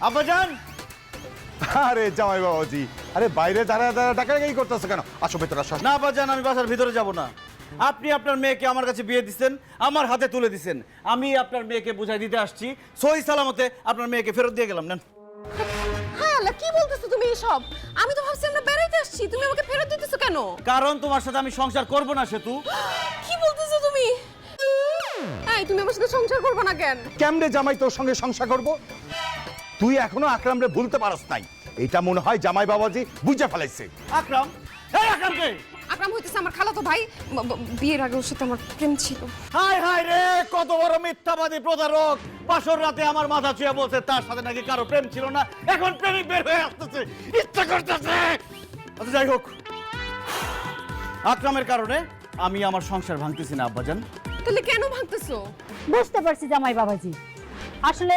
আব্বাজান। আরে জামাই বাবাজি, আরে বাইরে দাঁড়া দাঁড়া ডাকাডাকি করতেছো কেন? আসো ভেতরে আসো। না আব্বাজান, আমি বাসার ভিতরে যাব না। আপনি আপনার মেয়েকে আমার কাছে বিয়ে দিচ্ছেন, আমার হাতে তুলে দিচ্ছেন। আমি আপনার মেয়েকে বুঝাই দিতে আসছি, সহি সালামতে আপনার মেয়েকে ফেরত দিয়ে গেলাম। নেন। হ্যাঁ আল্লাহ, কি বলতেছো তুমি এসব? আমি তো ভাবছি আমরা বেড়াইতে আসছি, তুমি আমাকে ফেরত দিতেছো কেন? কারণ তোমার সাথে আমি সংসার করব না সেতু। কি বলতেছো তুমি? এই তুমি আমার সাথে সংসার করবে না কেন? কেমনে জামাই তোর সঙ্গে সংসার করব? তুই এখনো আকরামরে ভুলতে পারস নাই। এটা মনে হয় জামাই বাবাজি বুঝে ফেলাইছে। আকরাম, এই আকরামকে। আকরাম হইতেছে আমার খালাতো ভাই, বিয়ের আগে ওর সাথে আমার প্রেম ছিল। হাই হাই রে, কত বড় মিথ্যাবাদী প্রতারক! বাসর রাতে আমার মাথা ছুঁয়ে বলছে তার সাথে নাকি কারো প্রেম ছিল না, এখন প্রেমিক বের হয়ে আসতেছে, ইচ্ছা করতেছে। আচ্ছা যাই হোক, আকরামের কারণে আমি আমার সংসার ভাঙতেছি না আব্বাজান। তাহলে কেন ভাঙতেছো? বুঝতে পারছি জামাই বাবাজি, আসলে